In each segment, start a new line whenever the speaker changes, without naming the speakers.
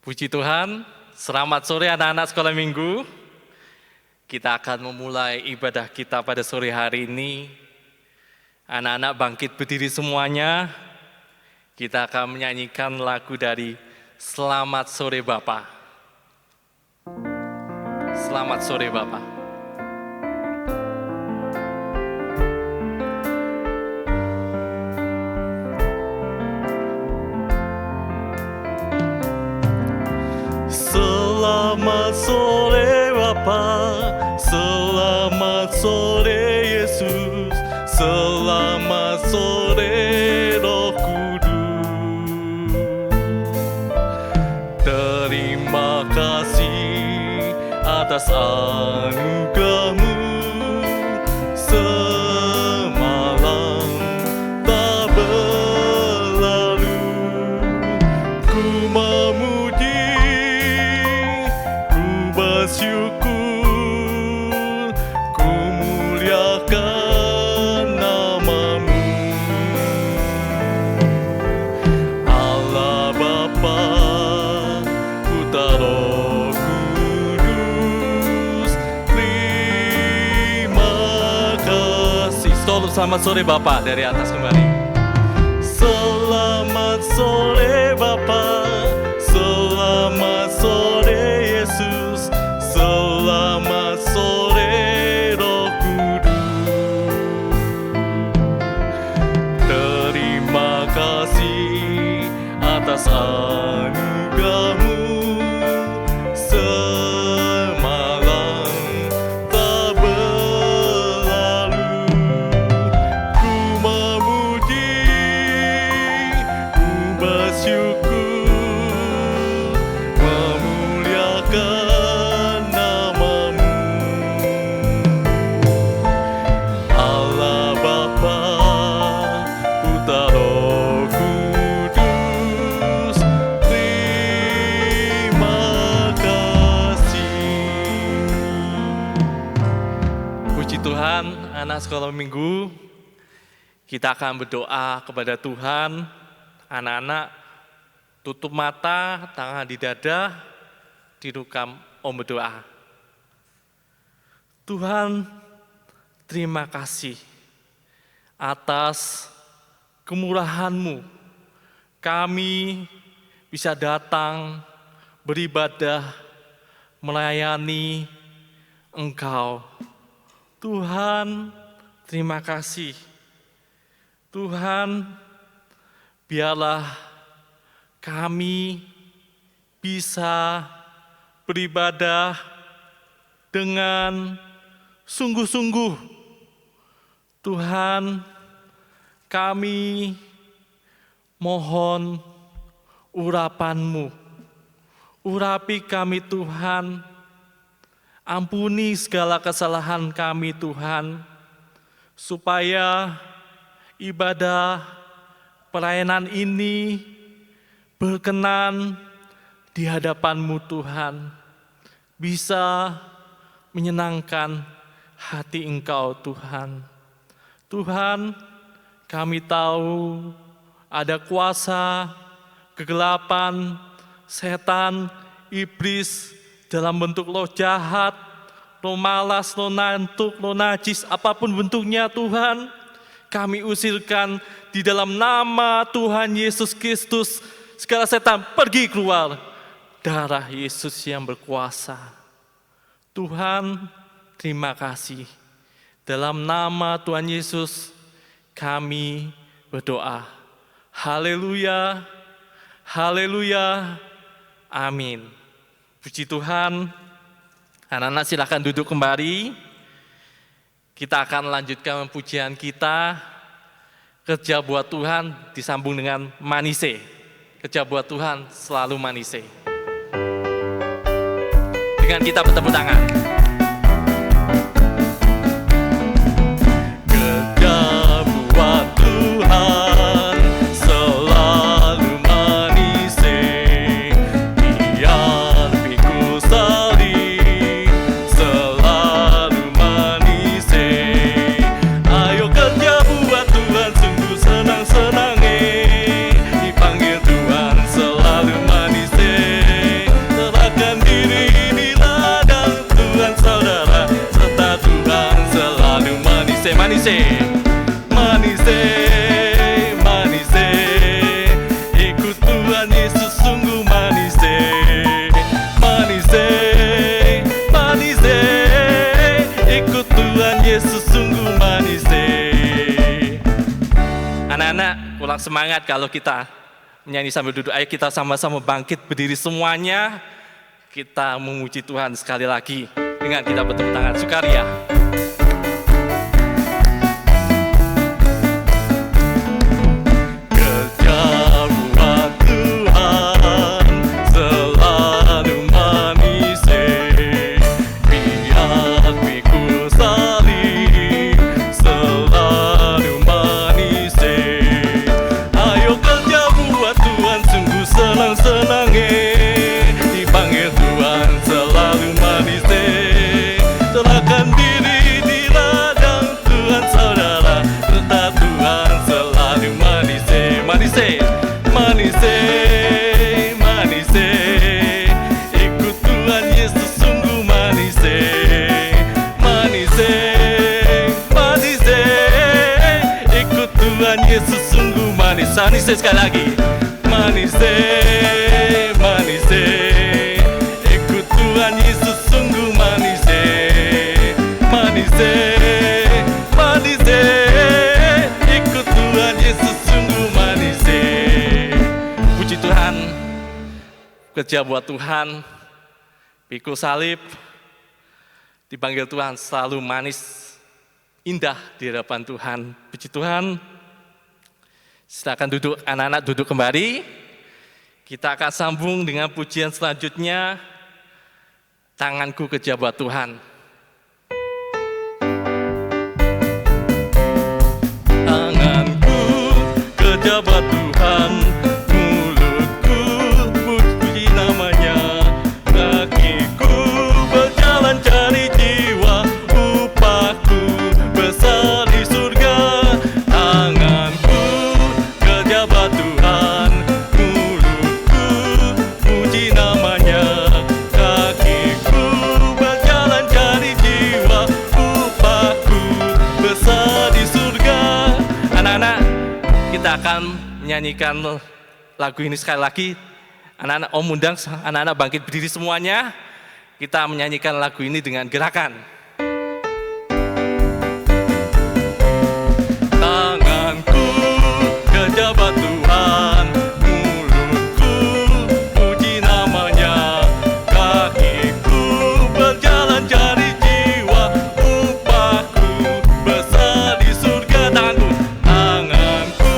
Puji Tuhan, selamat sore anak-anak sekolah minggu. Kita akan memulai ibadah kita pada sore hari ini. Anak-anak bangkit berdiri semuanya. Kita akan menyanyikan lagu dari Selamat Sore Bapa. Selamat sore Bapa. Selamat sore Bapa, selamat sore Yesus, selamat sore Roh Kudus. Terima kasih atas anugerah-Mu semalam tak berlalu. Ku memuji, bersyukur, ku muliakan nama-Mu. Allah Bapa, Putra Roh Kudus, terima kasih. Selamat sore Bapa dari atas kembali. Selamat sore Bapa, selamat sore Yesus, selamat sore Roh Kudus. Terima kasih atas anugerah-Mu semalam tak berlalu. Ku memuji, ku bersyukur, memuliakan nama-Mu. Allah Bapa, Putra Roh Kudus, terima kasih. Puji Tuhan, anak sekolah minggu, kita akan berdoa kepada Tuhan. Anak-anak tutup mata, tangan di dada, dirukam om berdoa. Tuhan, terima kasih atas kemurahan-Mu. Kami bisa datang beribadah, melayani Engkau. Tuhan, terima kasih. Tuhan, biarlah kami bisa beribadah dengan sungguh-sungguh. Tuhan, kami mohon urapan-Mu. Urapi kami Tuhan, ampuni segala kesalahan kami Tuhan, supaya ibadah pelayanan ini berkenan di hadapan-Mu Tuhan, bisa menyenangkan hati Engkau Tuhan. Tuhan, kami tahu ada kuasa kegelapan, setan, iblis dalam bentuk roh jahat, roh malas, roh ngantuk, roh najis, apapun bentuknya Tuhan, kami usirkan di dalam nama Tuhan Yesus Kristus. Segala setan pergi keluar. Darah Yesus yang berkuasa. Tuhan, terima kasih. Dalam nama Tuhan Yesus, kami berdoa. Haleluya, haleluya, amin. Puji Tuhan. Anak-anak silakan duduk kembali. Kita akan lanjutkan pujian kita. Kerja buat Tuhan disambung dengan manise. Kerja buat Tuhan selalu manise. Dengan kita bertepuk tangan. Kerja buat Tuhan selalu manise. Biar pikul salib selalu manise. Ayo kerja buat Tuhan sungguh senang-senang. Dipanggil Tuhan selalu manise. manise, manise, manise, ikut Tuhan Yesus sungguh manise, manise, manise, ikut Tuhan Yesus sungguh manise. Anak-anak, kurang semangat kalau kita menyanyi sambil duduk. Ayo kita sama-sama bangkit berdiri semuanya. Kita memuji Tuhan sekali lagi dengan kita bertepuk tangan sukaria. Kerja buat Tuhan selalu manise, biar pikul salib selalu manise. Ayo kerja buat Tuhan sungguh senang-senangnya, dipanggil Tuhan selalu manise. Serahkan diri di ladang Tuhan saudara, serta Tuhan selalu manise, manise, manise, manise, ikut Tuhan Yesus sungguh manise, manise, manise, ikut Tuhan Yesus sungguh manise. Manise sekali lagi, manise, manise, ikut Tuhan Yesus sungguh manise, manise, manise, ikut Tuhan Yesus sungguh manise. Puji Tuhan, kerja buat Tuhan, pikul salib, dipanggil Tuhan selalu manis, indah di hadapan Tuhan. Puji Tuhan. Silakan duduk, anak-anak duduk kembali. Kita akan sambung dengan pujian selanjutnya, tanganku kerja buat Tuhan. Tanganku kerja buat Tuhan, mulutku puji namanya, kakiku berjalan cari jiwa, upahku besar di surga. Tanganku kerja buat Tuhan, mulutku puji namanya, kakiku berjalan cari jiwa, upahku besar di surga. Anak-anak, kita akan menyanyikan lagu ini sekali lagi. Anak-anak, Om undang anak-anak bangkit berdiri semuanya. Kita menyanyikan lagu ini dengan gerakan. Tanganku kerja buat Tuhan, mulutku puji namanya, kakiku berjalan cari jiwa, upahku besar di surga. Tanganku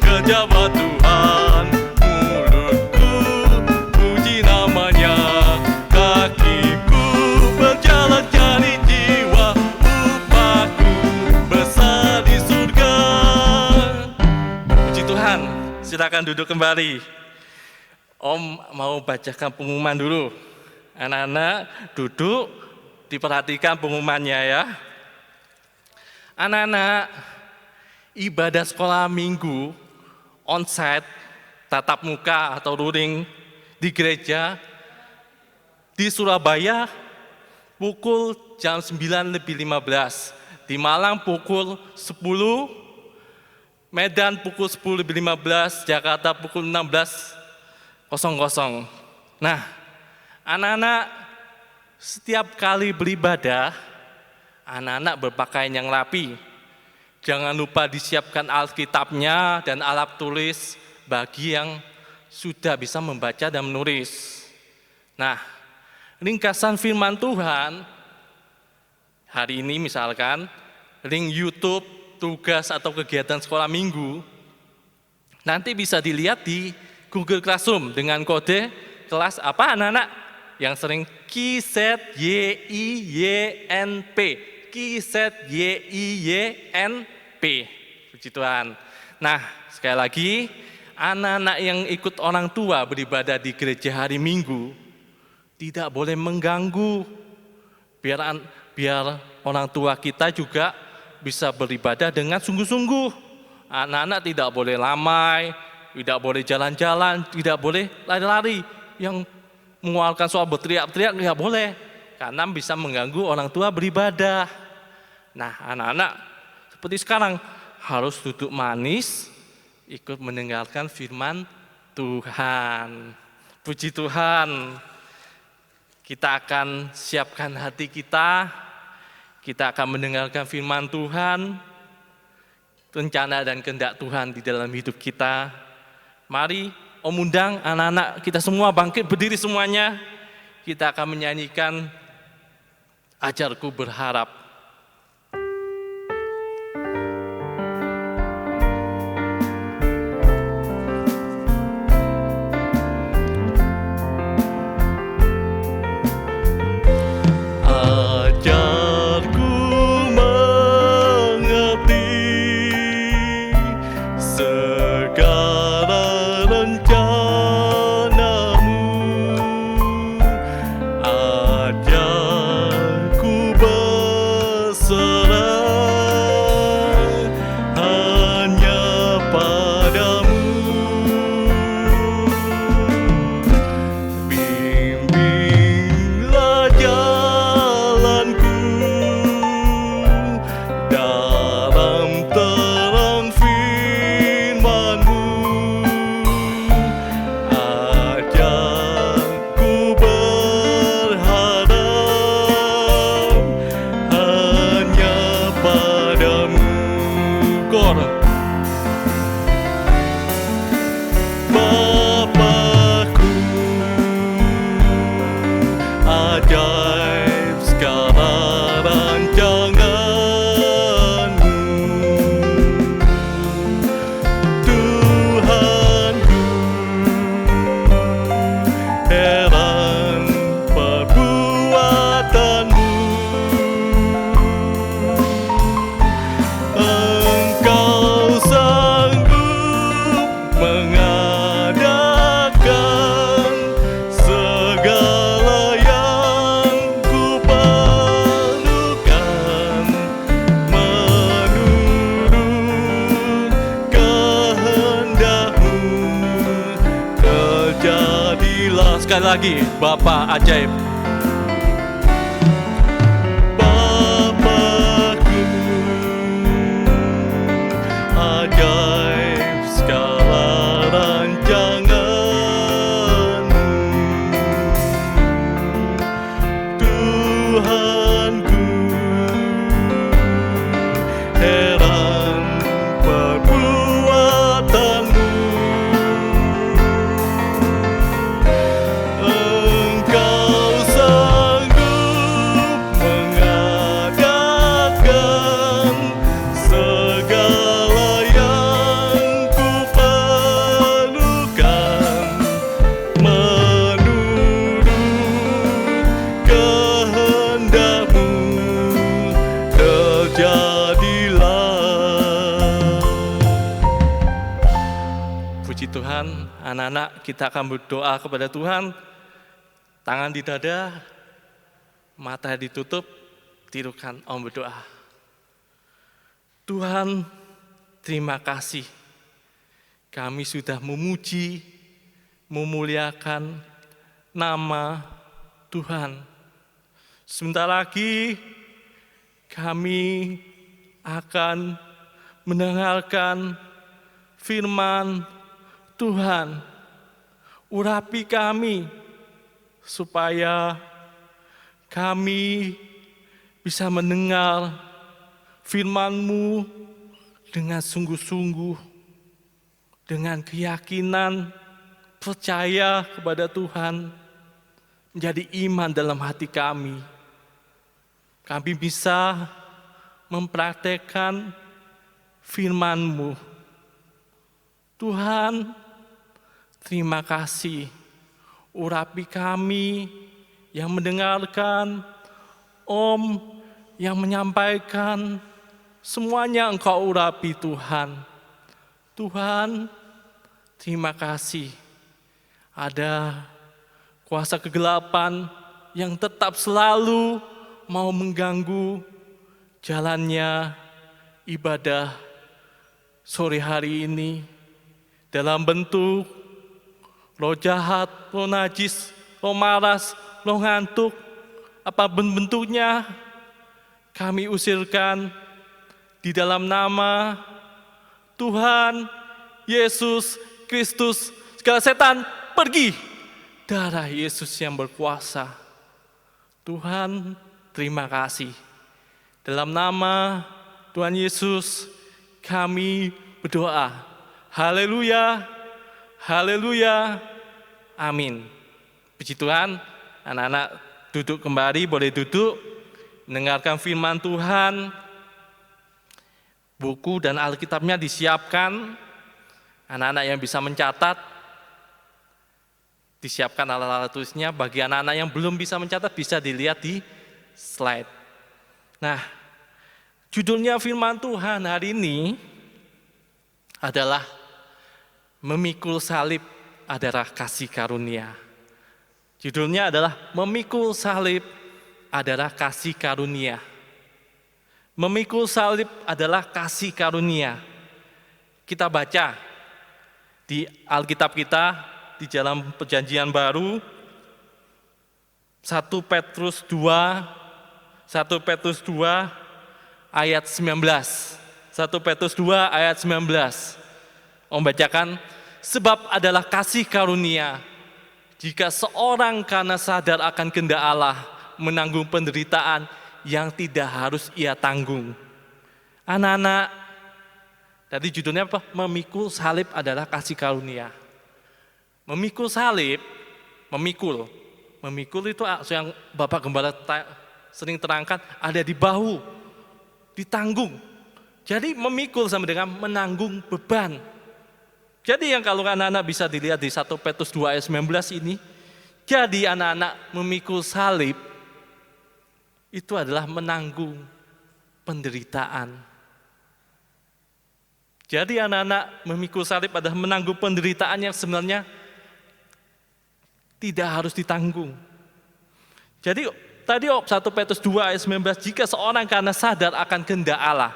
kerja buat Tuhan, mulutku puji namanya, kakiku berjalan cari jiwa, upahku besar di surga. Puji Tuhan, silakan duduk kembali. Om mau bacakan pengumuman dulu. Anak-anak duduk, diperhatikan pengumumannya ya. Anak-anak, ibadah sekolah minggu onsite, tatap muka atau luring di gereja di Surabaya pukul jam 9.15, di Malang pukul 10, Medan pukul 10.15, Jakarta pukul 16.00. Nah, anak-anak setiap kali beribadah, anak-anak berpakaian yang rapi. Jangan lupa disiapkan Alkitabnya dan alat tulis bagi yang sudah bisa membaca dan menulis. Nah, ringkasan firman Tuhan hari ini misalkan, link YouTube, tugas atau kegiatan sekolah minggu, nanti bisa dilihat di Google Classroom dengan kode kelas apa anak-anak? Yang sering KZYIYNP, KZYIYNP. Puji Tuhan. Nah, sekali lagi, anak-anak yang ikut orang tua beribadah di gereja hari Minggu tidak boleh mengganggu. Biar orang tua kita juga bisa beribadah dengan sungguh-sungguh. Anak-anak tidak boleh lamai, tidak boleh jalan-jalan, tidak boleh lari-lari. Yang mengeluarkan suara berteriak-teriak tidak boleh, karena bisa mengganggu orang tua beribadah. Nah, anak-anak seperti sekarang, harus duduk manis, ikut mendengarkan firman Tuhan. Puji Tuhan, kita akan siapkan hati kita akan mendengarkan firman Tuhan, rencana dan kehendak Tuhan di dalam hidup kita. Mari Om undang anak-anak kita semua bangkit berdiri semuanya, kita akan menyanyikan Ajarku Berharap. Sekali lagi, Bapa ajaib. Bapakku ajaib segala rancangan-Mu, Tuhanku heran perbuatan-Mu. Tuhan, anak-anak kita akan berdoa kepada Tuhan, tangan di dada, mata ditutup, tirukan Om berdoa. Tuhan, terima kasih, kami sudah memuji, memuliakan nama Tuhan. Sebentar lagi kami akan mendengarkan firman Tuhan. Urapi kami supaya kami bisa mendengar firman-Mu dengan sungguh-sungguh, dengan keyakinan, percaya kepada Tuhan, menjadi iman dalam hati kami. Kami bisa mempraktekkan firman-Mu. Tuhan, terima kasih, urapi kami yang mendengarkan, Om yang menyampaikan, semuanya Engkau urapi Tuhan. Tuhan, terima kasih. Ada kuasa kegelapan yang tetap selalu mau mengganggu jalannya ibadah sore hari ini dalam bentuk roh jahat, roh najis, roh malas, roh ngantuk, apapun bentuknya, kami usirkan di dalam nama Tuhan Yesus Kristus, segala setan pergi. Darah Yesus yang berkuasa. Tuhan, terima kasih. Dalam nama Tuhan Yesus, kami berdoa. Haleluya, haleluya, amin. Puji Tuhan, anak-anak duduk kembali, boleh duduk, mendengarkan firman Tuhan. Buku dan Alkitabnya disiapkan, anak-anak yang bisa mencatat, disiapkan alat-alat tulisnya. Bagi anak-anak yang belum bisa mencatat, bisa dilihat di slide. Nah, judulnya firman Tuhan hari ini adalah memikul salib adalah kasih karunia. Judulnya adalah memikul salib adalah kasih karunia. Memikul salib adalah kasih karunia. Kita baca di Alkitab kita di dalam Perjanjian Baru 1 Petrus 2 ayat 19. 1 Petrus 2 ayat 19. Om bacakan, sebab adalah kasih karunia jika seorang karena sadar akan kehendak Allah menanggung penderitaan yang tidak harus ia tanggung. Anak-anak, tadi judulnya apa? Memikul salib adalah kasih karunia. Memikul salib, memikul itu yang Bapak Gembala sering terangkan, ada di bahu, ditanggung. Jadi memikul sama dengan menanggung beban. Jadi yang kalau anak-anak bisa dilihat di 1 Petrus 2 ayat 19 ini, jadi anak-anak memikul salib itu adalah menanggung penderitaan. Jadi anak-anak memikul salib adalah menanggung penderitaan yang sebenarnya tidak harus ditanggung. Jadi tadi 1 Petrus 2 ayat 19, jika seorang karena sadar akan kehendak Allah,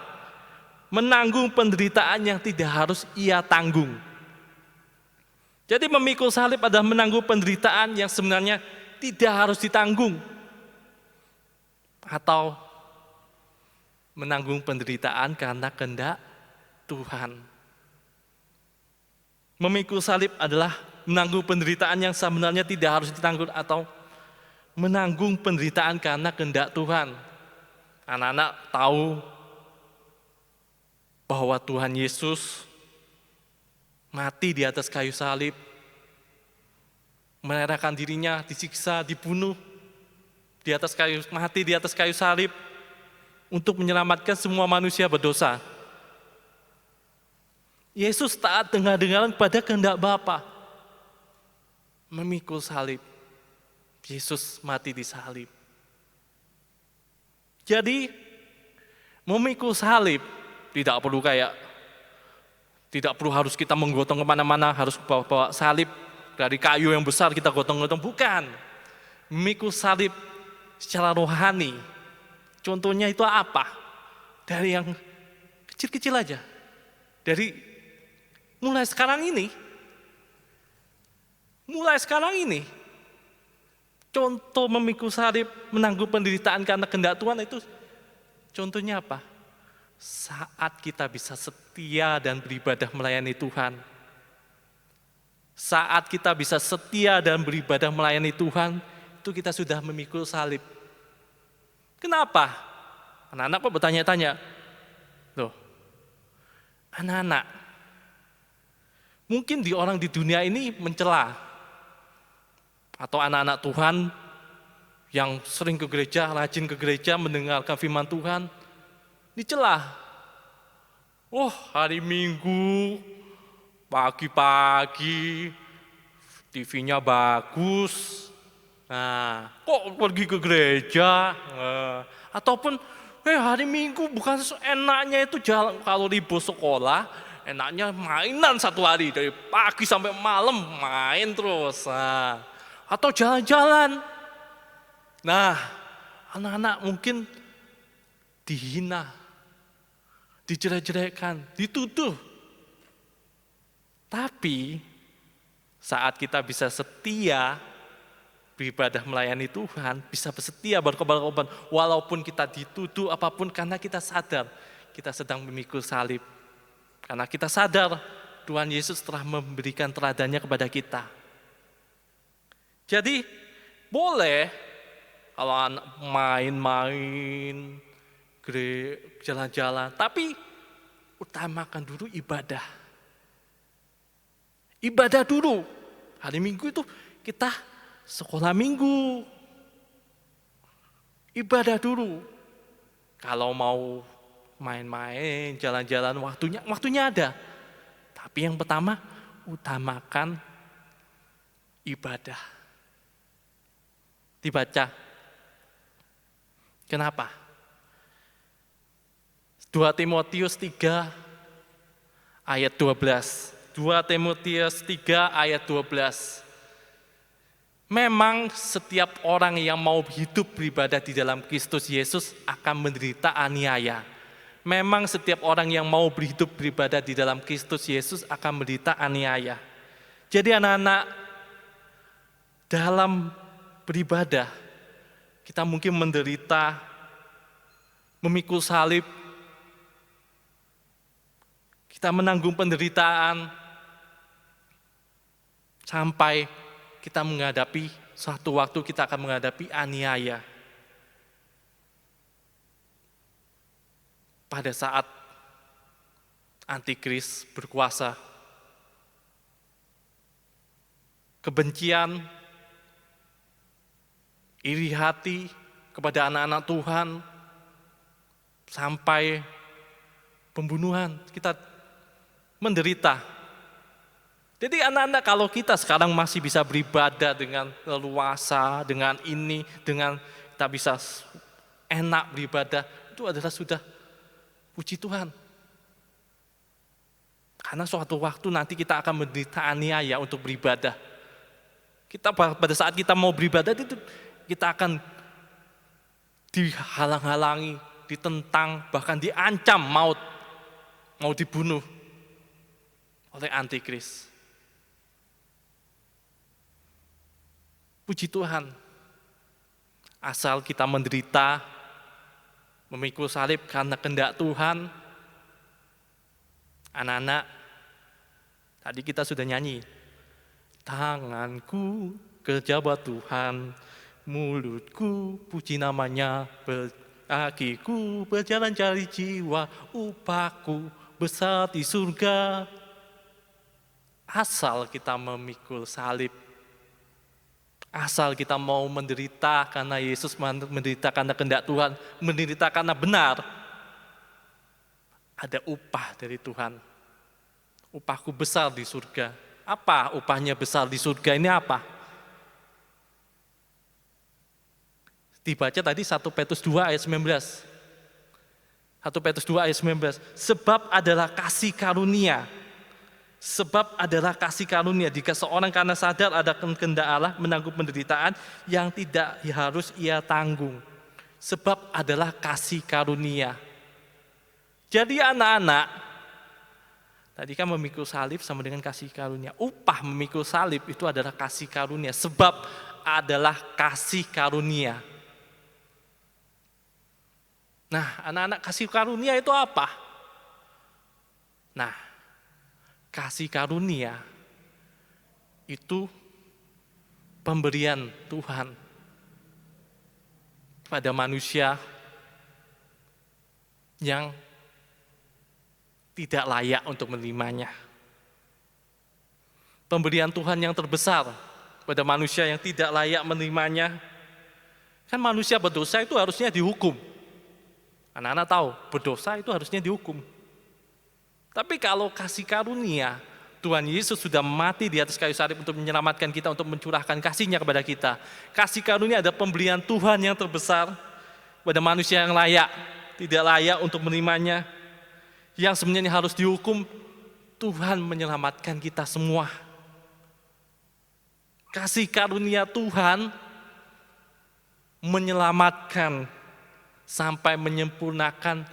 menanggung penderitaan yang tidak harus ia tanggung. Jadi memikul salib adalah menanggung penderitaan yang sebenarnya tidak harus ditanggung. Atau menanggung penderitaan karena kehendak Tuhan. Memikul salib adalah menanggung penderitaan yang sebenarnya tidak harus ditanggung atau menanggung penderitaan karena kehendak Tuhan. Anak-anak tahu bahwa Tuhan Yesus mati di atas kayu salib, menyerahkan dirinya, disiksa, dibunuh, mati di atas kayu salib untuk menyelamatkan semua manusia berdosa. Yesus taat dengar-dengaran pada kehendak Bapa, memikul salib. Yesus mati di salib. Jadi memikul salib tidak perlu harus kita menggotong kemana-mana, harus bawa salib dari kayu yang besar kita gotong-gotong, bukan. Memikul salib secara rohani. Contohnya itu apa? Dari yang kecil-kecil aja. Dari mulai sekarang ini, contoh memikul salib, menanggung penderitaan karena kehendak Tuhan itu contohnya apa? Saat kita bisa setia dan beribadah melayani Tuhan. Saat kita bisa setia dan beribadah melayani Tuhan, itu kita sudah memikul salib. Kenapa? Anak-anak kok bertanya-tanya? Loh, anak-anak, mungkin orang di dunia ini mencela, atau anak-anak Tuhan yang sering ke gereja, rajin ke gereja, mendengarkan firman Tuhan, dicela. Oh, hari Minggu, pagi-pagi, TV-nya bagus, nah, kok pergi ke gereja? Ataupun, hari Minggu bukan enaknya itu jalan, kalau libur sekolah, enaknya mainan satu hari, dari pagi sampai malam main terus. Nah, atau jalan-jalan. Nah, anak-anak mungkin dihina, dijelek-jelekkan, dituduh. Tapi saat kita bisa setia beribadah melayani Tuhan, bisa bersetia berkorban, walaupun kita dituduh apapun, karena kita sadar kita sedang memikul salib. Karena kita sadar Tuhan Yesus telah memberikan teladannya kepada kita. Jadi boleh kalau main-main, jalan-jalan, tapi utamakan dulu ibadah. Ibadah dulu. Hari Minggu itu kita sekolah minggu. Ibadah dulu. Kalau mau main-main, jalan-jalan, waktunya ada. Tapi yang pertama, utamakan ibadah. Dibaca. Kenapa? 2 Timotius 3 ayat 12. 2 Timotius 3 ayat 12. Memang setiap orang yang mau hidup beribadah di dalam Kristus Yesus akan menderita aniaya. Memang setiap orang yang mau hidup beribadah di dalam Kristus Yesus akan menderita aniaya. Jadi anak-anak, dalam beribadah, kita mungkin menderita, memikul salib, kita menanggung penderitaan, sampai kita menghadapi, suatu waktu kita akan menghadapi aniaya. Pada saat antikris berkuasa, kebencian, iri hati kepada anak-anak Tuhan, sampai pembunuhan, kita menderita. Jadi anak-anak, kalau kita sekarang masih bisa beribadah dengan leluasa, dengan kita bisa enak beribadah, itu adalah sudah puji Tuhan. Karena suatu waktu nanti kita akan menderita aniaya untuk beribadah. Kita pada saat kita mau beribadah itu kita akan dihalang-halangi, ditentang, bahkan diancam maut, mau dibunuh oleh antikris. Puji Tuhan, asal kita menderita, memikul salib karena kehendak Tuhan. Anak-anak, tadi kita sudah nyanyi, tanganku kejabat Tuhan, mulutku puji namanya, kakiku berjalan cari jiwa, upahku besar di surga. Asal kita memikul salib, asal kita mau menderita karena Yesus menderita karena kehendak Tuhan, menderita karena benar, ada upah dari Tuhan. Upahku besar di surga. Apa upahnya besar di surga ini apa? Dibaca tadi 1 Petrus 2 ayat 19. 1 Petrus 2 ayat 19. Sebab adalah kasih karunia. Sebab adalah kasih karunia jika seorang karena sadar ada kehendak Allah menanggung penderitaan yang tidak harus ia tanggung. Sebab adalah kasih karunia. Jadi anak-anak, tadi kan memikul salib sama dengan kasih karunia. Upah memikul salib itu adalah kasih karunia. Sebab adalah kasih karunia. Nah, anak-anak, kasih karunia itu apa? Nah, kasih karunia itu pemberian Tuhan pada manusia yang tidak layak untuk menerimanya. Pemberian Tuhan yang terbesar pada manusia yang tidak layak menerimanya. Kan manusia berdosa itu harusnya dihukum. Anak-anak tahu, berdosa itu harusnya dihukum. Tapi kalau kasih karunia, Tuhan Yesus sudah mati di atas kayu salib untuk menyelamatkan kita, untuk mencurahkan kasih-Nya kepada kita. Kasih karunia ada pemberian Tuhan yang terbesar pada manusia yang layak, tidak layak untuk menerimanya. Yang sebenarnya harus dihukum, Tuhan menyelamatkan kita semua. Kasih karunia Tuhan menyelamatkan sampai menyempurnakan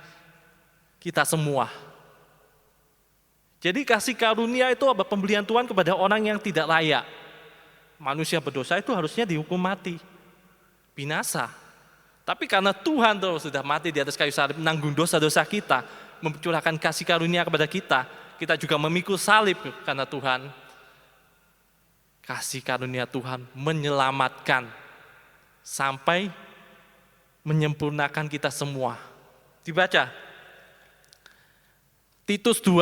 kita semua. Jadi kasih karunia itu apa? Pemberian Tuhan kepada orang yang tidak layak. Manusia berdosa itu harusnya dihukum mati, binasa. Tapi karena Tuhan sudah mati di atas kayu salib menanggung dosa-dosa kita, mencurahkan kasih karunia kepada kita, kita juga memikul salib karena Tuhan. Kasih karunia Tuhan menyelamatkan sampai menyempurnakan kita semua. Dibaca Titus 2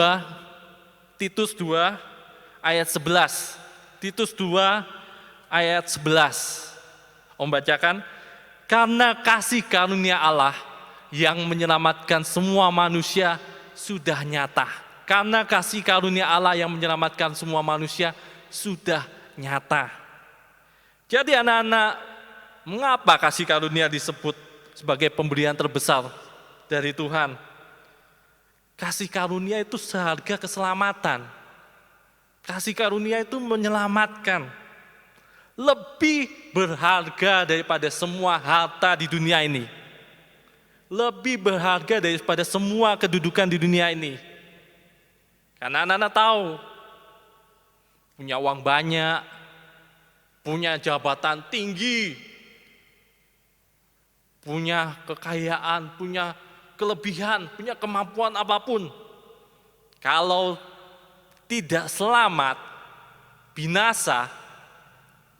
ayat 11. Titus 2 ayat 11. Om bacakan. Karena kasih karunia Allah yang menyelamatkan semua manusia sudah nyata. Karena kasih karunia Allah yang menyelamatkan semua manusia sudah nyata. Jadi anak-anak, mengapa kasih karunia disebut sebagai pemberian terbesar dari Tuhan? Kasih karunia itu seharga keselamatan. Kasih karunia itu menyelamatkan. Lebih berharga daripada semua harta di dunia ini. Lebih berharga daripada semua kedudukan di dunia ini. Karena anak-anak tahu, punya uang banyak, punya jabatan tinggi, punya kekayaan, punya kelebihan, punya kemampuan apapun. Kalau tidak selamat, binasa,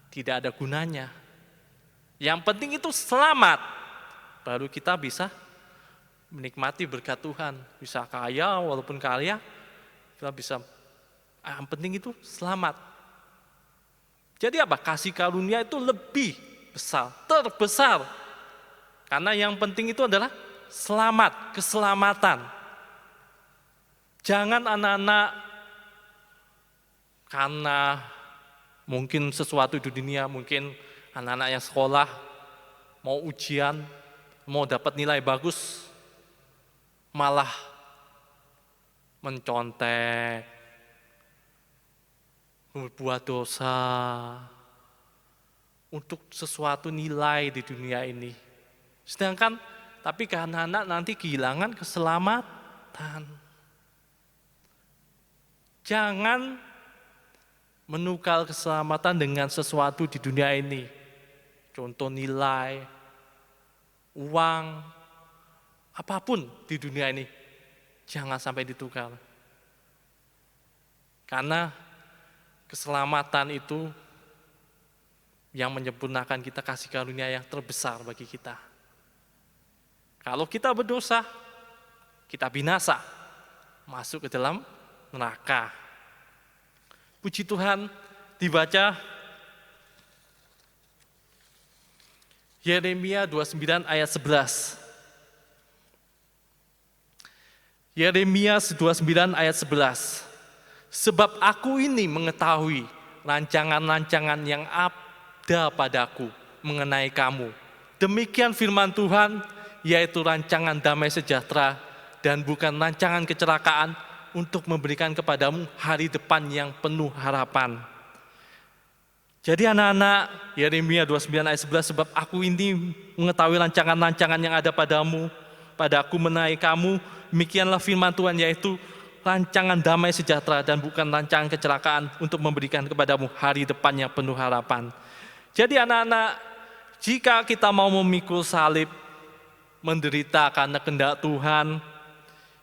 tidak ada gunanya. Yang penting itu selamat, baru kita bisa menikmati berkat Tuhan. Bisa kaya, walaupun kaya, kita bisa, yang penting itu selamat. Jadi apa? Kasih karunia itu lebih besar, terbesar. Karena yang penting itu adalah selamat, keselamatan. Jangan anak-anak karena mungkin sesuatu di dunia, mungkin anak-anak yang sekolah, mau ujian, mau dapat nilai bagus, malah mencontek, berbuat dosa, untuk sesuatu nilai di dunia ini. Sedangkan, tapi karena anak nanti kehilangan keselamatan. Jangan menukar keselamatan dengan sesuatu di dunia ini. Contoh nilai, uang, apapun di dunia ini. Jangan sampai ditukar. Karena keselamatan itu yang menyempurnakan kita, kasih karunia yang terbesar bagi kita. Kalau kita berdosa, kita binasa, masuk ke dalam neraka. Puji Tuhan, dibaca Yeremia 29 ayat 11. Yeremia 29 ayat 11. Sebab aku ini mengetahui rancangan-rancangan yang ada padaku mengenai kamu. Demikian firman Tuhan, yaitu rancangan damai sejahtera dan bukan rancangan kecelakaan, untuk memberikan kepadamu hari depan yang penuh harapan. Jadi anak-anak, Yeremia 29 ayat 11, sebab aku ini mengetahui rancangan-rancangan yang ada padaku mengenai kamu, demikianlah firman Tuhan, yaitu rancangan damai sejahtera dan bukan rancangan kecelakaan, untuk memberikan kepadamu hari depan yang penuh harapan. Jadi anak-anak, jika kita mau memikul salib, menderita karena kehendak Tuhan,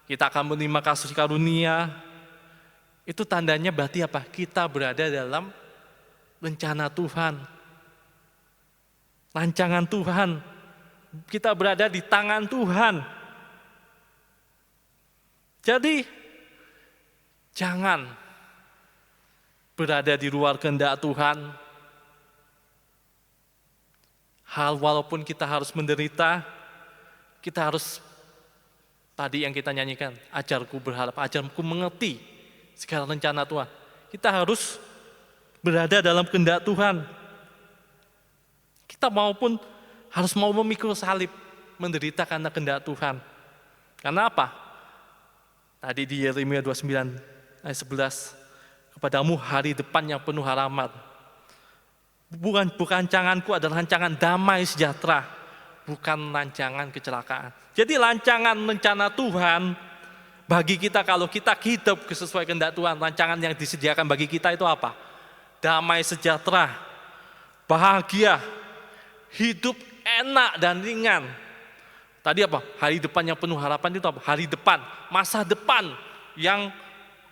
kita akan menerima kasih karunia, itu tandanya berarti apa? Kita berada dalam rencana Tuhan, rancangan Tuhan, kita berada di tangan Tuhan. Jadi, jangan berada di luar kehendak Tuhan. Walaupun kita harus menderita, kita harus, tadi yang kita nyanyikan, ajarku berharap, ajarku mengerti segala rencana Tuhan. Kita harus berada dalam kehendak Tuhan. Kita harus mau memikul salib, menderita karena kehendak Tuhan. Karena apa? Tadi di Yeremia 29 ayat 11, kepadamu hari depan yang penuh harapan. Bukan rancanganku adalah rancangan damai sejahtera, bukan rancangan kecelakaan. Jadi rancangan rencana Tuhan bagi kita, kalau kita hidup sesuai kehendak Tuhan, rancangan yang disediakan bagi kita itu apa? Damai sejahtera, bahagia, hidup enak dan ringan. Tadi apa? Hari depan yang penuh harapan itu apa? Hari depan, masa depan yang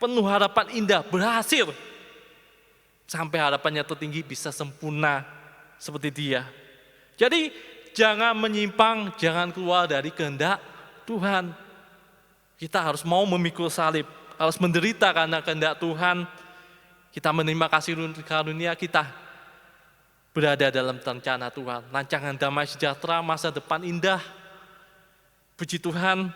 penuh harapan indah, berhasil. Sampai harapannya tertinggi bisa sempurna seperti dia. Jadi jangan menyimpang, jangan keluar dari kehendak Tuhan. Kita harus mau memikul salib, harus menderita karena kehendak Tuhan. Kita menerima kasih karunia, kita berada dalam rencana Tuhan. Rancangan damai sejahtera, masa depan indah. Puji Tuhan,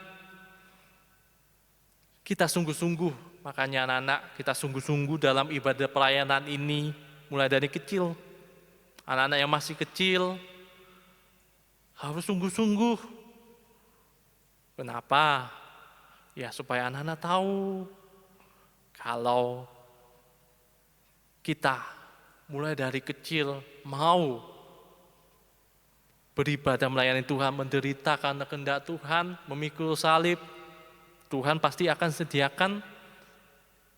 kita sungguh-sungguh, makanya anak-anak kita sungguh-sungguh dalam ibadah pelayanan ini, mulai dari kecil. Anak-anak yang masih kecil, harus sungguh-sungguh. Kenapa? Ya supaya anak-anak tahu, kalau kita mulai dari kecil mau beribadah melayani Tuhan, menderita karena kehendak Tuhan, memikul salib, Tuhan pasti akan sediakan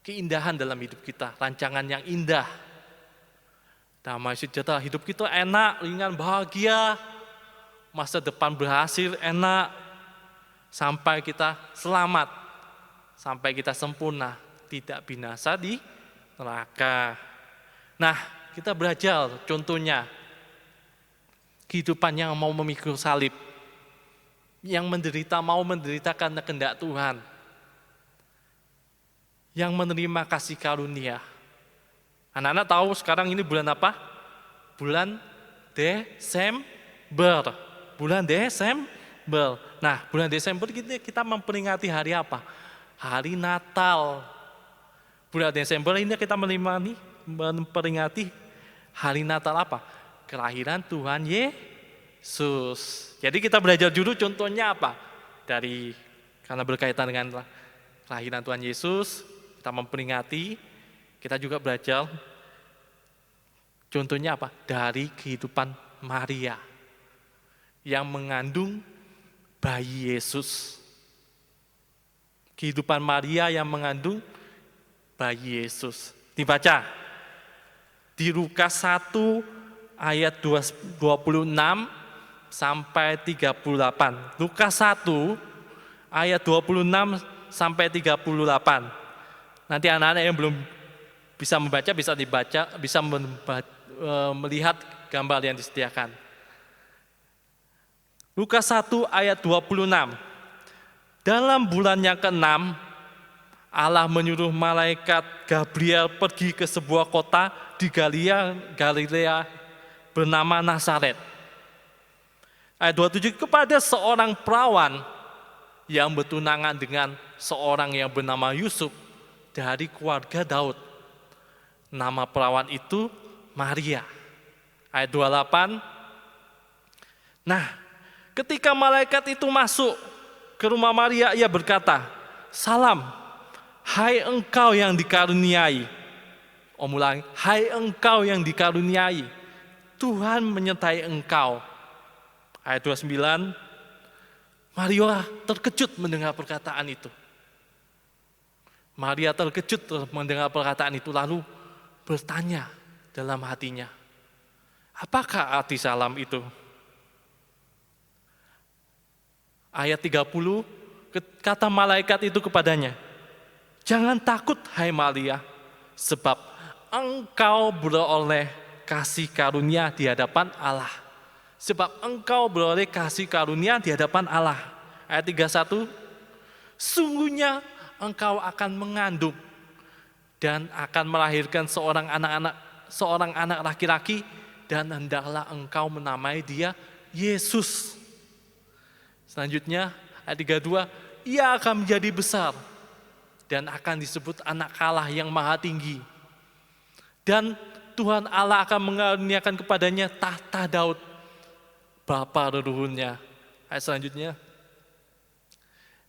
keindahan dalam hidup kita, rancangan yang indah. Damai sejahtera, hidup kita enak, ringan, bahagia, masa depan berhasil, enak, sampai kita selamat, sampai kita sempurna, tidak binasa di neraka. Nah, kita belajar contohnya, kehidupan yang mau memikul salib, yang menderita, mau menderita karena kehendak Tuhan, yang menerima kasih karunia. Anak-anak tahu sekarang ini bulan apa? Bulan Desember. Bulan Desember. Nah, bulan Desember kita memperingati hari apa? Hari Natal. Bulan Desember ini kita memperingati hari Natal apa? Kelahiran Tuhan Yesus. Jadi kita belajar dulu contohnya apa? Karena berkaitan dengan kelahiran Tuhan Yesus, kita memperingati, kita juga belajar contohnya apa? Dari kehidupan Maria yang mengandung bayi Yesus. Kehidupan Maria yang mengandung bayi Yesus. Dibaca di Lukas 1 ayat 26 sampai 38. Lukas 1 ayat 26 sampai 38. Nanti anak-anak yang belum bisa membaca bisa melihat gambar yang disediakan. Lukas 1 ayat 26. Dalam bulan yang ke-6 Allah menyuruh malaikat Gabriel pergi ke sebuah kota di Galilea bernama Nazaret. Ayat 27, kepada seorang perawan yang bertunangan dengan seorang yang bernama Yusuf dari keluarga Daud. Nama perawan itu Maria. Ayat 28. Nah, ketika malaikat itu masuk ke rumah Maria, ia berkata, "Salam, hai engkau yang dikaruniai." Ulangi, hai engkau yang dikaruniai, Tuhan menyertai engkau. Ayat 29, Maria terkejut mendengar perkataan itu. Maria terkejut mendengar perkataan itu, lalu bertanya dalam hatinya, apakah arti salam itu? Ayat 30, kata malaikat itu kepadanya, jangan takut hai Maria, sebab engkau beroleh kasih karunia di hadapan Allah. Sebab engkau beroleh kasih karunia di hadapan Allah. Ayat 31, sungguhnya engkau akan mengandung dan akan melahirkan seorang anak laki-laki, dan hendaklah engkau menamai dia Yesus. Selanjutnya ayat 32, ia akan menjadi besar dan akan disebut anak Allah yang maha tinggi. Dan Tuhan Allah akan mengaruniakan kepadanya tahta Daud, bapa leluhurnya. Ayat selanjutnya,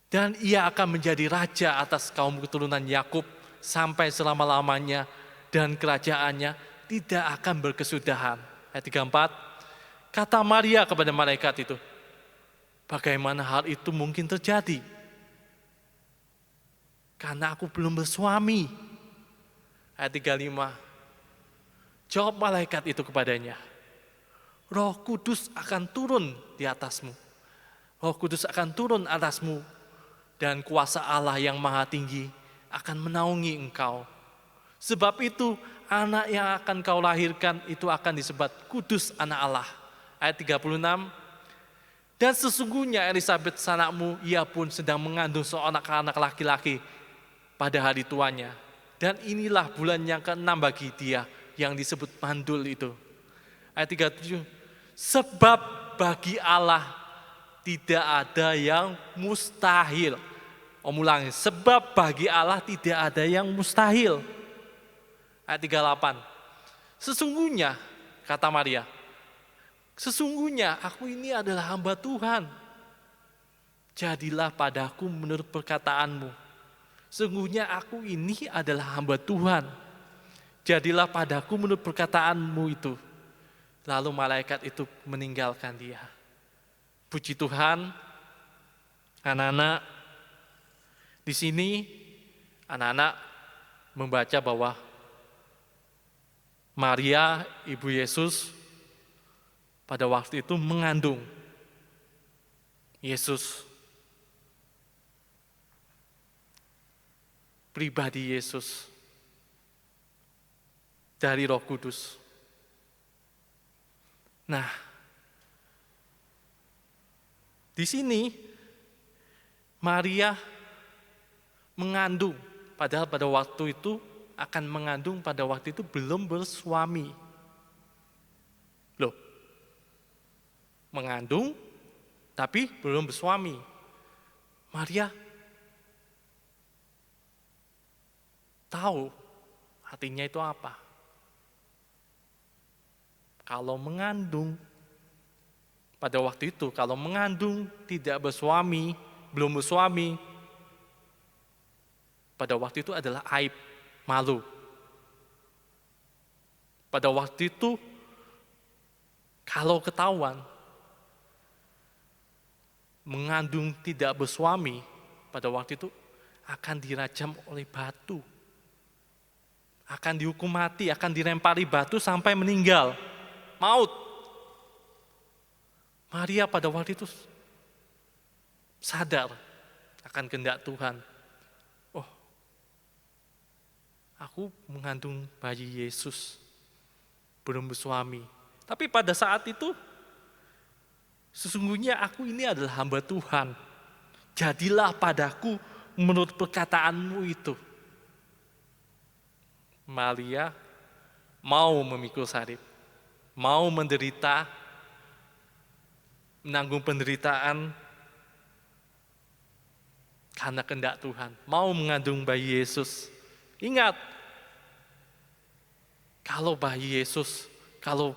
dan ia akan menjadi raja atas kaum keturunan Yakub sampai selama-lamanya, dan kerajaannya tidak akan berkesudahan. Ayat 34, kata Maria kepada malaikat itu, bagaimana hal itu mungkin terjadi? Karena aku belum bersuami. Ayat 35, jawab malaikat itu kepadanya, Roh Kudus akan turun di atasmu. Roh Kudus akan turun atasmu dan kuasa Allah yang maha tinggi akan menaungi engkau. Sebab itu anak yang akan kau lahirkan itu akan disebut kudus anak Allah. Ayat 36, dan sesungguhnya Elisabet anakmu, ia pun sedang mengandung seorang anak laki-laki pada hari tuanya. Dan inilah bulan yang ke-6 bagi dia yang disebut mandul itu. Ayat 37, sebab bagi Allah tidak ada yang mustahil. Ulangi, sebab bagi Allah tidak ada yang mustahil. Ayat 38, sesungguhnya, kata Maria, sesungguhnya aku ini adalah hamba Tuhan. Jadilah padaku menurut perkataanmu. Sesungguhnya aku ini adalah hamba Tuhan. Jadilah padaku menurut perkataanmu itu. Lalu malaikat itu meninggalkan dia. Puji Tuhan, anak-anak, di sini anak-anak membaca bahwa Maria, ibu Yesus, pada waktu itu mengandung Yesus, pribadi Yesus, dari Roh Kudus. Nah, di sini Maria mengandung, padahal pada waktu itu akan mengandung pada waktu itu belum bersuami. Loh, mengandung tapi belum bersuami. Maria tahu artinya itu apa. Kalau mengandung pada waktu itu, kalau mengandung tidak bersuami, belum bersuami, pada waktu itu adalah aib, malu. Pada waktu itu, kalau ketahuan mengandung tidak bersuami, pada waktu itu akan dirajam oleh batu. Akan dihukum mati, akan dilempari batu sampai meninggal. Maut. Maria pada waktu itu sadar akan kehendak Tuhan. Oh, aku mengandung bayi Yesus, belum bersuami. Tapi pada saat itu, sesungguhnya aku ini adalah hamba Tuhan. Jadilah padaku menurut perkataanmu itu. Maria mau memikul salib, mau menderita, menanggung penderitaan karena kehendak Tuhan, mau mengandung bayi Yesus. Ingat, kalau bayi Yesus, kalau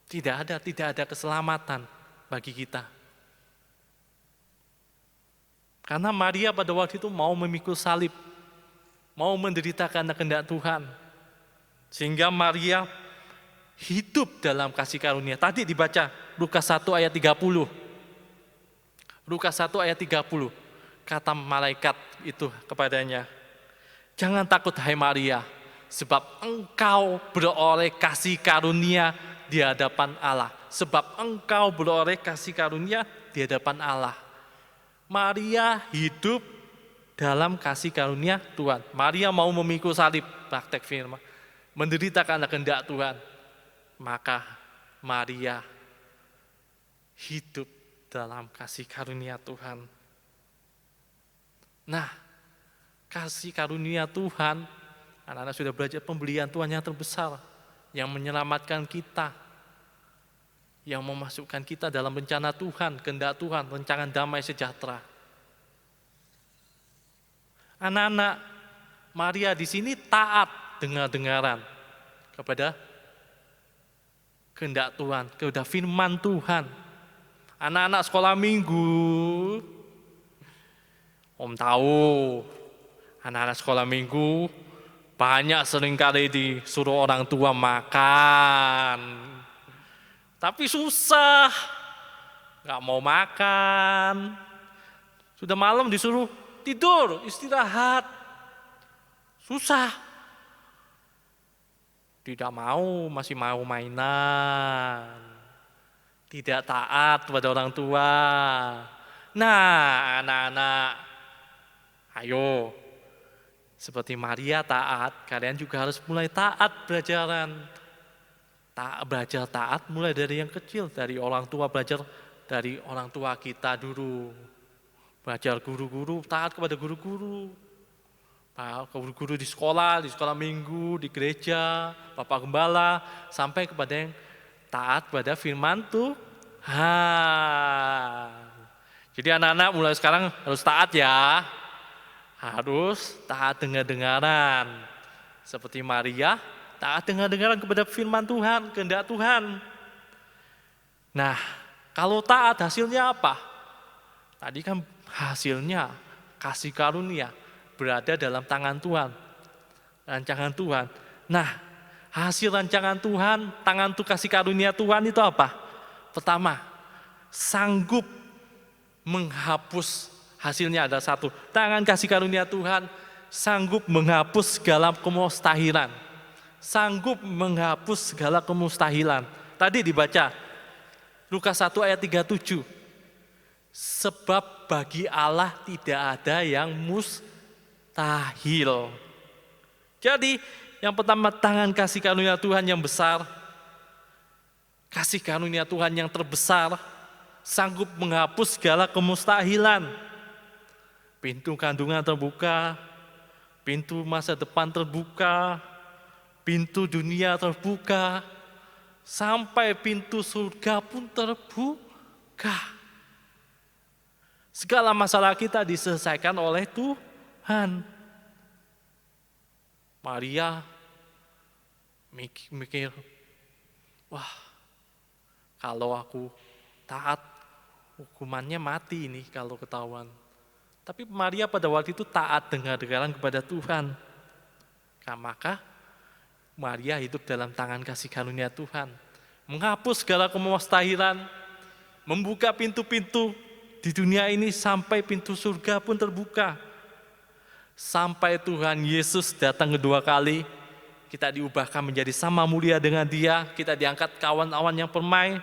tidak ada keselamatan bagi kita. Karena Maria pada waktu itu mau memikul salib, mau menderita karena kehendak Tuhan. Sehingga Maria hidup dalam kasih karunia. Tadi dibaca Lukas 1 ayat 30. Lukas 1 ayat 30. Kata malaikat itu kepadanya, jangan takut hai Maria, sebab engkau beroleh kasih karunia di hadapan Allah. Sebab engkau beroleh kasih karunia di hadapan Allah. Maria hidup dalam kasih karunia Tuhan. Maria mau memikul salib, praktek firman, menderita karena kehendak Tuhan. Maka Maria hidup dalam kasih karunia Tuhan. Nah, kasih karunia Tuhan, anak-anak sudah belajar pembelian Tuhan yang terbesar, yang menyelamatkan kita, yang memasukkan kita dalam rencana Tuhan, kehendak Tuhan, rencana damai sejahtera. Anak-anak, Maria di sini taat dengar-dengaran kepada kehendak Tuhan, kepada firman Tuhan. Anak-anak sekolah minggu, Om tahu, anak-anak sekolah minggu banyak seringkali disuruh orang tua makan, tapi susah, nggak mau makan. Sudah malam disuruh tidur, istirahat, susah. Tidak mau, masih mau mainan. tidak taat kepada orang tua. Nah, anak-anak, ayo, seperti Maria taat, kalian juga harus mulai taat belajaran. Belajar taat mulai dari yang kecil, dari orang tua, belajar dari orang tua kita dulu. Belajar guru-guru, taat kepada guru-guru. Guru-guru di sekolah minggu, di gereja, Bapak Gembala, sampai kepada yang taat pada firman Tuhan. Jadi anak-anak mulai sekarang harus taat ya. Harus taat dengar-dengaran. Seperti Maria, taat dengar-dengaran kepada firman Tuhan, kehendak Tuhan. Nah, kalau taat hasilnya apa? Tadi kan hasilnya kasih karunia berada dalam tangan Tuhan. Rancangan Tuhan. Nah, hasil rancangan Tuhan, tangan tuh kasih karunia Tuhan itu apa? Pertama, sanggup menghapus, hasilnya ada satu, tangan kasih karunia Tuhan sanggup menghapus segala kemustahilan. Sanggup menghapus segala kemustahilan. Tadi dibaca Lukas 1 ayat 37. Sebab bagi Allah tidak ada yang mustahil. Jadi yang pertama, tangan kasih karunia Tuhan yang besar, kasih karunia Tuhan yang terbesar, sanggup menghapus segala kemustahilan. Pintu kandungan terbuka, pintu masa depan terbuka, pintu dunia terbuka, sampai pintu surga pun terbuka. Segala masalah kita diselesaikan oleh Tuhan. Maria mikir, wah, kalau aku taat, hukumannya mati ini kalau ketahuan. Tapi Maria pada waktu itu taat dengar-dengaran kepada Tuhan. Maka Maria hidup dalam tangan kasih karunia Tuhan. Menghapus segala kemustahilan, membuka pintu-pintu di dunia ini sampai pintu surga pun terbuka. Sampai Tuhan Yesus datang kedua kali, kita diubahkan menjadi sama mulia dengan Dia, kita diangkat kawan awan yang permai,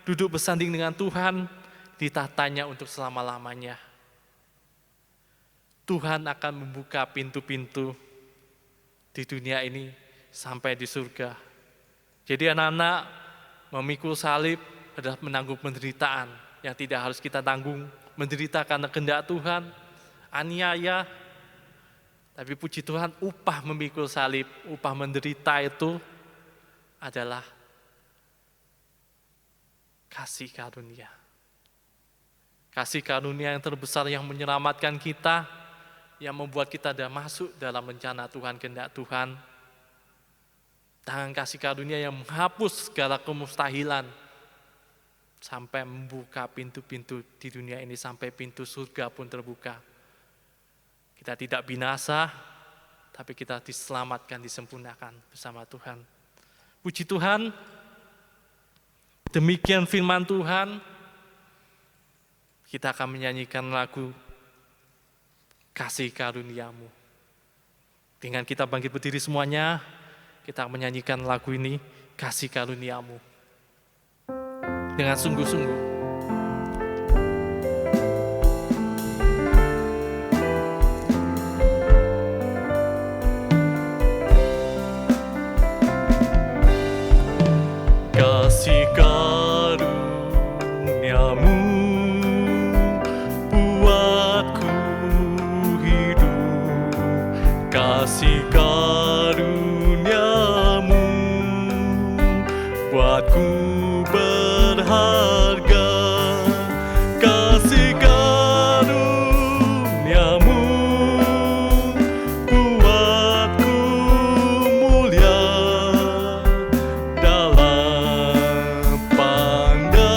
duduk bersanding dengan Tuhan, ditatanya untuk selama-lamanya. Tuhan akan membuka pintu-pintu di dunia ini sampai di surga. Jadi anak-anak, memikul salib adalah menanggung penderitaan yang tidak harus kita tanggung. Menderita karena kehendak Tuhan, aniaya. Tapi puji Tuhan, upah memikul salib, upah menderita itu adalah kasih karunia. Kasih karunia yang terbesar yang menyelamatkan kita, yang membuat kita masuk dalam rencana Tuhan, kehendak Tuhan. Tangan kasih karunia yang menghapus segala kemustahilan, sampai membuka pintu-pintu di dunia ini, sampai pintu surga pun terbuka. Kita tidak binasa, tapi kita diselamatkan, disempurnakan bersama Tuhan. Puji Tuhan, demikian firman Tuhan. Kita akan menyanyikan lagu Kasih Karuniamu. Dengan kita bangkit berdiri semuanya, kita akan menyanyikan lagu ini, Kasih Karuniamu. Dengan sungguh-sungguh. Kasih karuniamu buatku hidup, kasih karuniamu buatku berharga, kasih karuniamu buatku mulia dalam pandanganmu,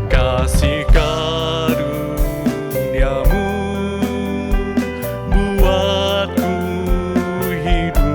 kasih karuniamu buatku hidup,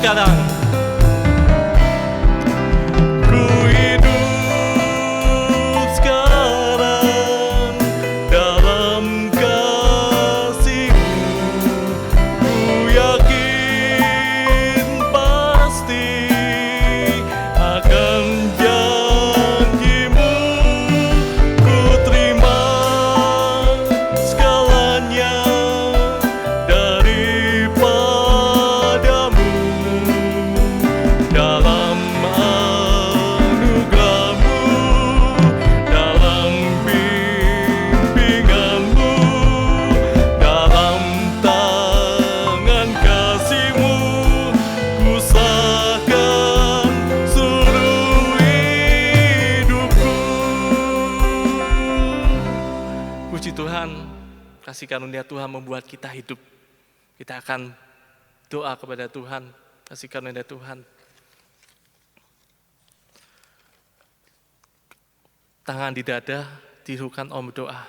sekarang. Ku hidup sekarang dalam kasih-Mu. Ku yakin pasti akan janji-Mu. Ku terima segalanya daripada-Mu. Dalam anugerah-Mu, dalam bimbingan-Mu, dalam tangan kasih-Mu, ku serahkan seluruh hidupku. Puji Tuhan, kasih karunia Tuhan membuat kita hidup. Kita akan doa kepada Tuhan, kasih karunia Tuhan. Tangan di dada, tirukan om doa.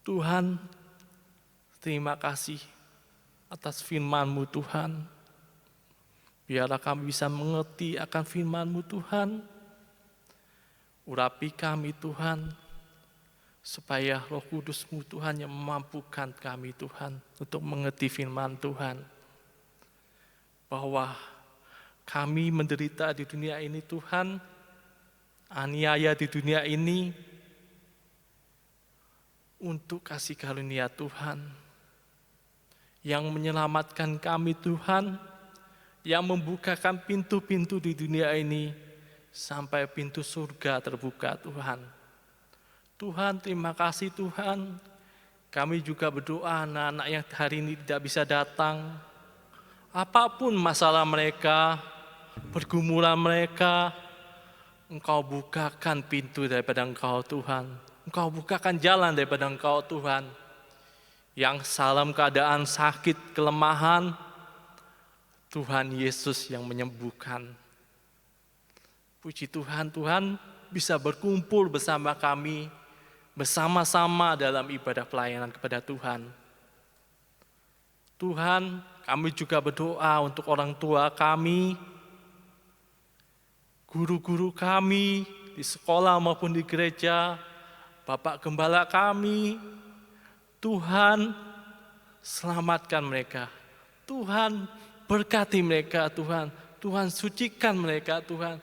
Tuhan, terima kasih atas firman-Mu Tuhan. Biarlah kami bisa mengerti akan firman-Mu Tuhan. Urapi kami Tuhan, supaya Roh Kudus-Mu Tuhan yang memampukan kami Tuhan untuk mengerti firman Tuhan. Bahwa kami menderita di dunia ini Tuhan, aniaya di dunia ini untuk kasih karunia Tuhan yang menyelamatkan kami Tuhan, yang membukakan pintu-pintu di dunia ini sampai pintu surga terbuka Tuhan. Tuhan, terima kasih Tuhan. Kami juga berdoa anak-anak yang hari ini tidak bisa datang. Apapun masalah mereka, pergumulan mereka, Engkau bukakan pintu daripada Engkau Tuhan. Engkau bukakan jalan daripada Engkau Tuhan. Yang dalam keadaan sakit, kelemahan, Tuhan Yesus yang menyembuhkan. Puji Tuhan, Tuhan bisa berkumpul bersama kami, bersama-sama dalam ibadah pelayanan kepada Tuhan. Tuhan, kami juga berdoa untuk orang tua kami, guru-guru kami di sekolah maupun di gereja, Bapak Gembala kami. Tuhan, selamatkan mereka. Tuhan, berkati mereka Tuhan. Tuhan, sucikan mereka Tuhan.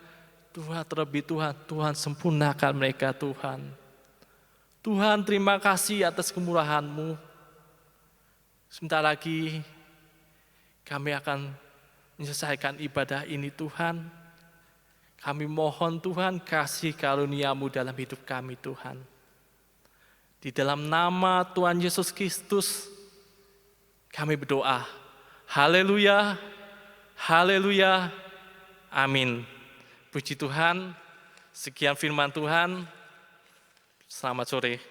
Tuhan, terlebih Tuhan sempurnakan mereka Tuhan. Tuhan, terima kasih atas kemurahan-Mu. Sebentar lagi kami akan menyelesaikan ibadah ini Tuhan. Kami mohon Tuhan kasih karunia-Mu dalam hidup kami Tuhan. Di dalam nama Tuhan Yesus Kristus kami berdoa. Haleluya, haleluya, amin. Puji Tuhan, sekian firman Tuhan. Selamat sore.